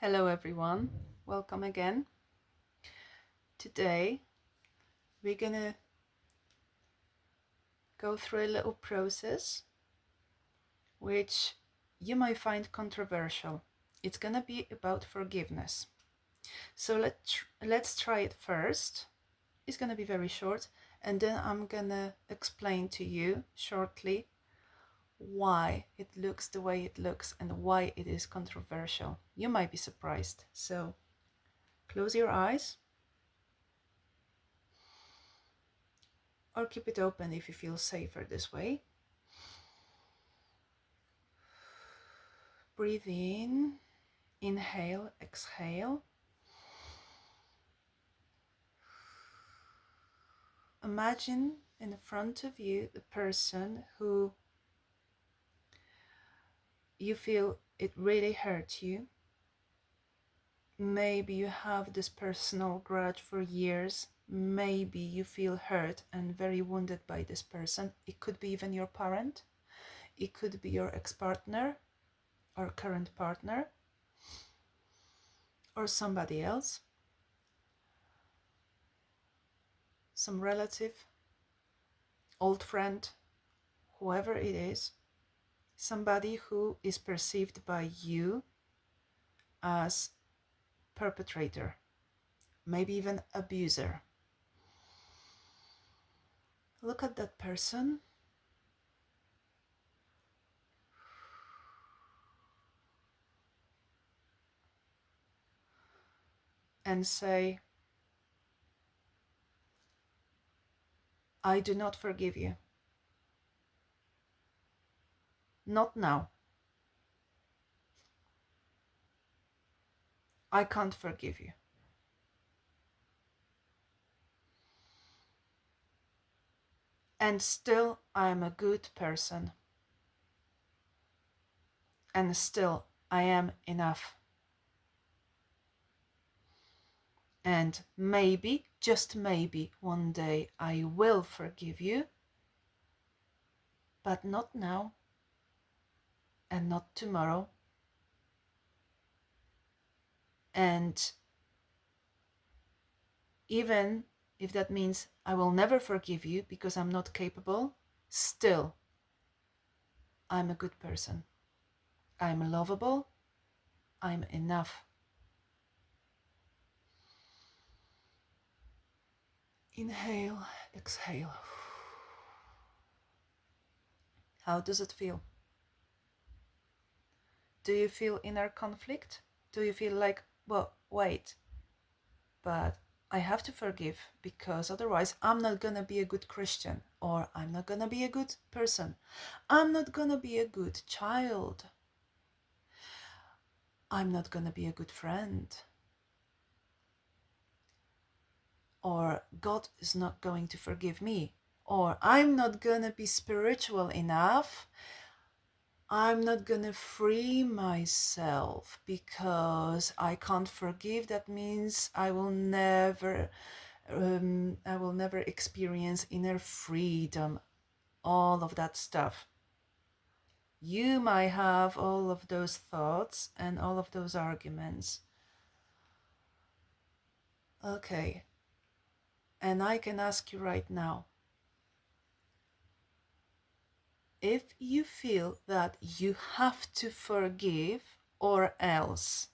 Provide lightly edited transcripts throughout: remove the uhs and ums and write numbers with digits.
Hello everyone, welcome again. Today we're gonna go through a little process which you might find controversial. It's gonna be about forgiveness. So let's try it first. It's gonna be very short, and then I'm gonna explain to you shortly why it looks the way it looks and why it is controversial. You might be surprised. So close your eyes or keep it open if you feel safer this way. Breathe in, inhale, exhale. Imagine in front of you the person who you feel it really hurt you. Maybe you have this personal grudge for years. Maybe you feel hurt and very wounded by this person. It could be even your parent. It could be your ex-partner or current partner or somebody else, some relative, old friend, whoever it is, somebody who is perceived by you as perpetrator, maybe even abuser. Look at that person and say, I do not forgive you. Not now. I can't forgive you. And still, I am a good person. And still, I am enough. And maybe, just maybe, one day I will forgive you, but not now, and not tomorrow. And even if that means I will never forgive you because I'm not capable, still, I'm a good person. I'm lovable. I'm enough. Inhale, exhale. How does it feel? Do you feel inner conflict? Do you feel like, well, wait, but I have to forgive because otherwise I'm not gonna be a good Christian, or I'm not gonna be a good person. I'm not gonna be a good child. I'm not gonna be a good friend. Or God is not going to forgive me. Or I'm not gonna be spiritual enough. I'm not gonna free myself because I can't forgive. That means I will never experience inner freedom, all of that stuff. You might have all of those thoughts and all of those arguments. Okay, and I can ask you right now, if you feel that you have to forgive or else,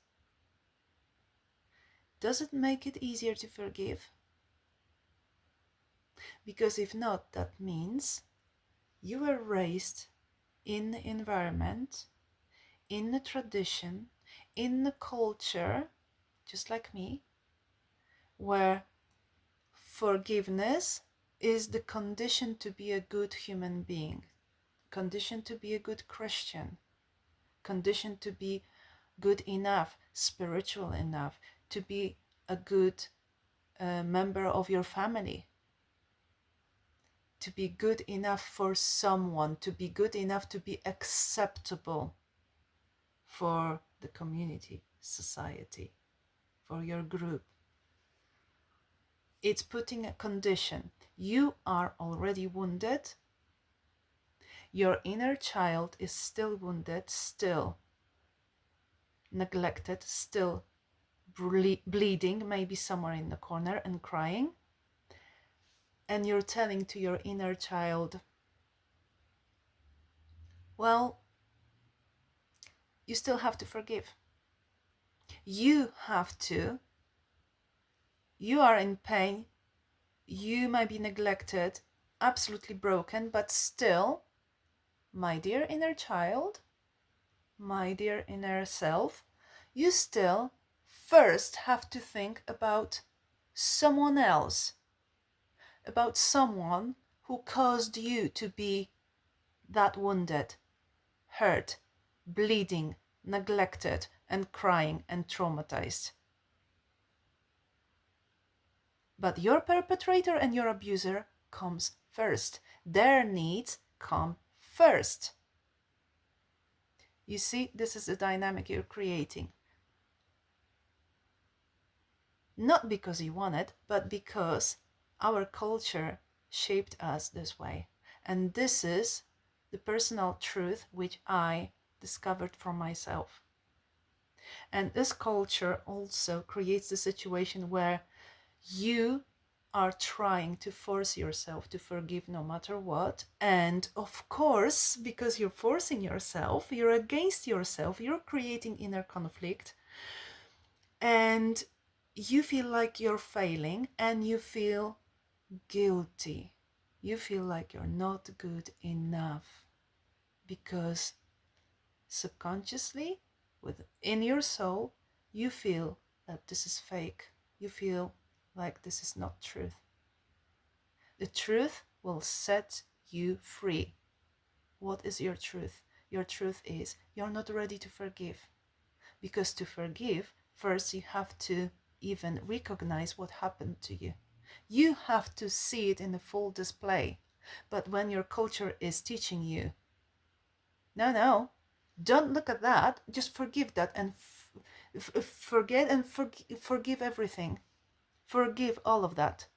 does it make it easier to forgive? Because if not, that means you were raised in the environment, in the tradition, in the culture, just like me, where forgiveness is the condition to be a good human being, condition to be a good Christian, condition to be good enough, spiritual enough, to be a good member of your family, to be good enough for someone, to be good enough to be acceptable for the community, society, for your group. It's putting a condition. You are already wounded. Your inner child is still wounded, still. neglected, still bleeding, maybe somewhere in the corner and crying. And you're telling to your inner child, well, you still have to forgive. You have to. You are in pain. You might be neglected, absolutely broken, but still, my dear inner child, my dear inner self, you still first have to think about someone else, about someone who caused you to be that wounded, hurt, bleeding, neglected, and crying and traumatized. But your perpetrator and your abuser comes first. Their needs come first. You see, this is the dynamic you're creating. Not because you want it, but because our culture shaped us this way. And this is the personal truth which I discovered for myself. And this culture also creates the situation where you are trying to force yourself to forgive no matter what. And of course, because you're forcing yourself, you're against yourself, you're creating inner conflict, and you feel like you're failing, and you feel guilty. You feel like you're not good enough because subconsciously, within your soul, you feel that this is fake. You feel like this is not truth. The truth will set you free. What is your truth? Your truth is you're not ready to forgive. Because to forgive, first you have to even recognize what happened to you. You have to see it in a full display. But when your culture is teaching you, no, don't look at that, just forgive that and forget and forgive everything. Forgive all of that.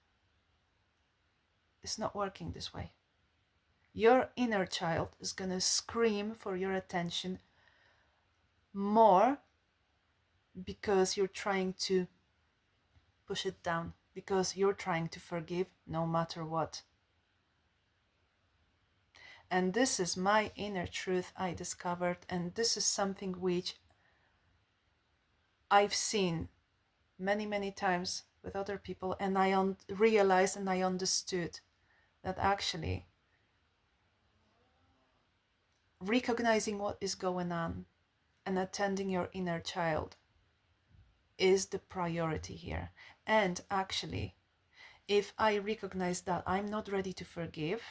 It's not working this way. Your inner child is going to scream for your attention more because you're trying to push it down, because you're trying to forgive no matter what. And this is my inner truth I discovered, and this is something which I've seen many times with other people, and I realized and I understood that actually recognizing what is going on and attending your inner child is the priority here. And actually, if I recognize that I'm not ready to forgive,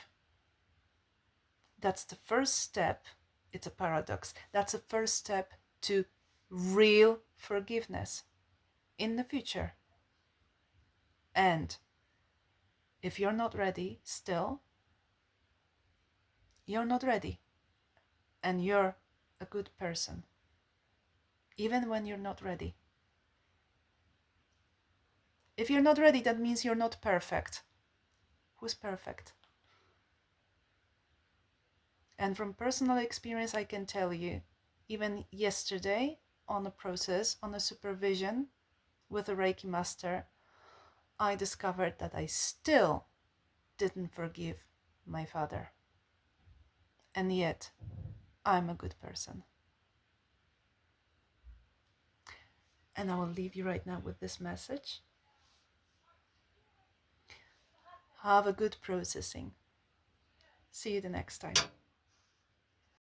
that's the first step. It's a paradox. That's the first step to real forgiveness in the future. And if you're not ready still, you're not ready. And you're a good person, even when you're not ready. If you're not ready, that means you're not perfect. Who's perfect? And from personal experience, I can tell you, even yesterday on a process, on a supervision with a Reiki master, I discovered that I still didn't forgive my father. And yet, I'm a good person. And I will leave you right now with this message. Have a good processing. See you the next time.